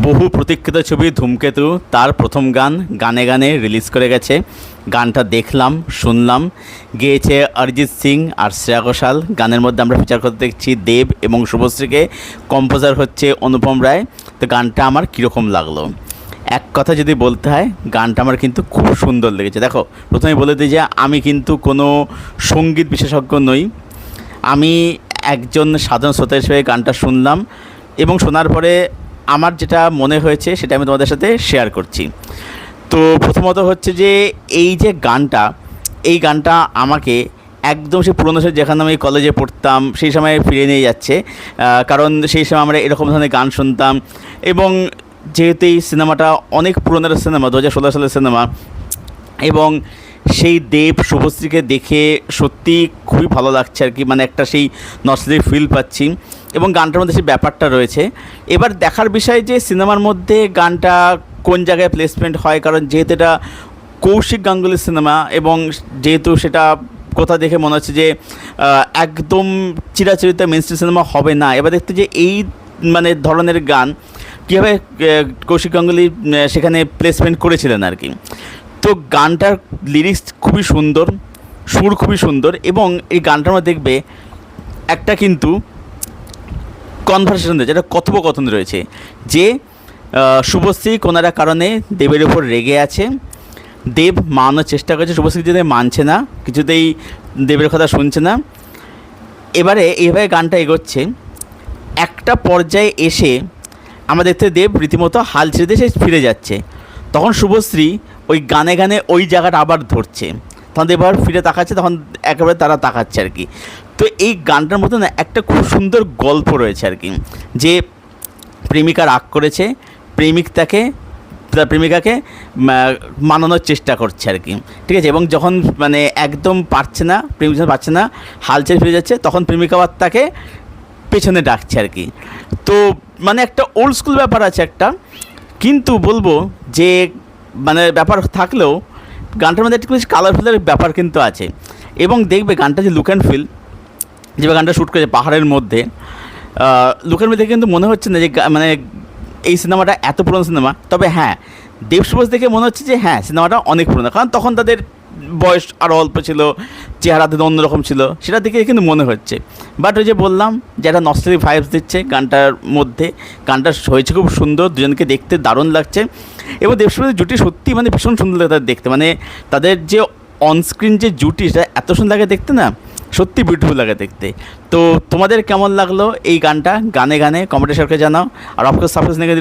বহু প্রতীক্ষিত ছবি ধূমকেতু তার প্রথম গান গানে গানে রিলিজ করে গেছে। গানটা দেখলাম, শুনলাম। গেয়েছে অরিজিৎ সিং আর শ্রেয়া ঘোষাল। গানের মধ্যে আমরা ফিচার করতে দেখছি দেব এবং শুভশ্রীকে। কম্পোজার হচ্ছে অনুপম রায়। তো গানটা আমার কীরকম লাগলো, এক কথা যদি বলতে হয়, গানটা আমার কিন্তু খুব সুন্দর লেগেছে। দেখো, প্রথমে বলে দিই যে আমি কিন্তু কোনো সঙ্গীত বিশেষজ্ঞ নই। আমি একজন সাধারণ শ্রোতা হিসেবে গানটা শুনলাম এবং শোনার পরে আমার যেটা মনে হয়েছে সেটা আমি তোমাদের সাথে শেয়ার করছি। তো প্রথমত হচ্ছে যে এই গানটা আমাকে একদম সেই পুরোনো সময় যেখানে আমি কলেজে পড়তাম সেই সময় ফিরে নিয়ে যাচ্ছে। কারণ সেই সময় আমরা এরকম ধরনের গান শুনতাম এবং যেহেতু এই সিনেমাটা অনেক পুরোনো সিনেমা, 2016 সালের সিনেমা, এবং সেই দেব শুভশ্রীকে দেখে সত্যি খুবই ভালো লাগছে আর কি। মানে একটা সেই নস্টালজিক ফিল পাচ্ছি এবং গানটার মধ্যে সেই ব্যাপারটা রয়েছে। এবার দেখার বিষয় যে সিনেমার মধ্যে গানটা কোন জায়গায় প্লেসমেন্ট হয়, কারণ যেহেতু এটা কৌশিক গাঙ্গুলির সিনেমা এবং যেহেতু সেটা কোথা দেখে মনে হচ্ছে যে একদম চিরাচরিত মেইনস্ট্রিম সিনেমা হবে না। এবার দেখতে যে এই মানে ধরনের গান কীভাবে কৌশিক গাঙ্গুলি সেখানে প্লেসমেন্ট করেছিলেন আর কি। তো গানটার লিরিক্স খুবই সুন্দর, সুর খুবই সুন্দর এবং এই গানটার মধ্যে দেখবে একটা কিন্তু কনভারসেশন রয়েছে, একটা কথোপকথন রয়েছে যে শুভশ্রী কোনো একটা কারণে দেবের ওপর রেগে আছে। দেব মানানোর চেষ্টা করছে, শুভশ্রী যদি মানছে না, কিছুতেই দেবের কথা শুনছে না। এবারে এইভাবে গানটা এগোচ্ছে, একটা পর্যায়ে এসে আমরা দেখতে দেব রীতিমতো হাল ছেড়ে দিয়ে সে ফিরে যাচ্ছে। তখন শুভশ্রী ওই গানে গানে ওই জায়গাটা আবার ধরছে, তখন এবার ফিরে তাকাচ্ছে, তখন একেবারে তারা তাকাচ্ছে আর কি। তো এই গানটার মধ্যে না একটা খুব সুন্দর গল্প রয়েছে আর কি, যে প্রেমিকা রাগ করেছে, তার প্রেমিকাকে মানানোর চেষ্টা করছে আর কি, ঠিক আছে। এবং যখন মানে একদম পারছে না, প্রেমিক যখন পারছে না, হাল ছেড়ে ফিরে যাচ্ছে, তখন প্রেমিকা আবার তাকে পেছনে ডাকছে আর কি। তো মানে একটা ওল্ড স্কুল ব্যাপার আছে একটা, কিন্তু বলবো যে মানে ব্যাপার থাকলেও গানটার মধ্যে একটু কালারফুলের ব্যাপার কিন্তু আছে। এবং দেখবে গানটা যে লুক অ্যান্ড ফিল, যেভাবে গানটা শ্যুট করেছে পাহাড়ের মধ্যে, লুক অ্যান্ড ফিল কিন্তু মনে হচ্ছে না যে মানে এই সিনেমাটা এত পুরনো সিনেমা। তবে হ্যাঁ, দেব শুভস দেখে মনে হচ্ছে যে হ্যাঁ সিনেমাটা অনেক পুরনো, কারণ তখন তাদের বয়স আরও অল্প ছিল, চেহারা তাদের অন্যরকম ছিল, সেটা দেখে কিন্তু মনে হচ্ছে। বাট ওই যে বললাম যে একটা নস্টালজিক ভাইবস দিচ্ছে গানটার মধ্যে। গানটা হয়েছে খুব সুন্দর, দুজনকে দেখতে দারুণ লাগছে এবং দেব শুভসের জুটি সত্যি মানে ভীষণ সুন্দর লাগে তাদের দেখতে। মানে তাদের যে অনস্ক্রিন যে জুটি, সেটা এত সুন্দর লাগে দেখতে, না সত্যি বিউটিফুল লাগে দেখতে। তো তোমাদের কেমন লাগলো এই গানটা? গানে গানে কমেন্টে সরকার জানাও, আর অফকোর্স সাবস্ক্রাইব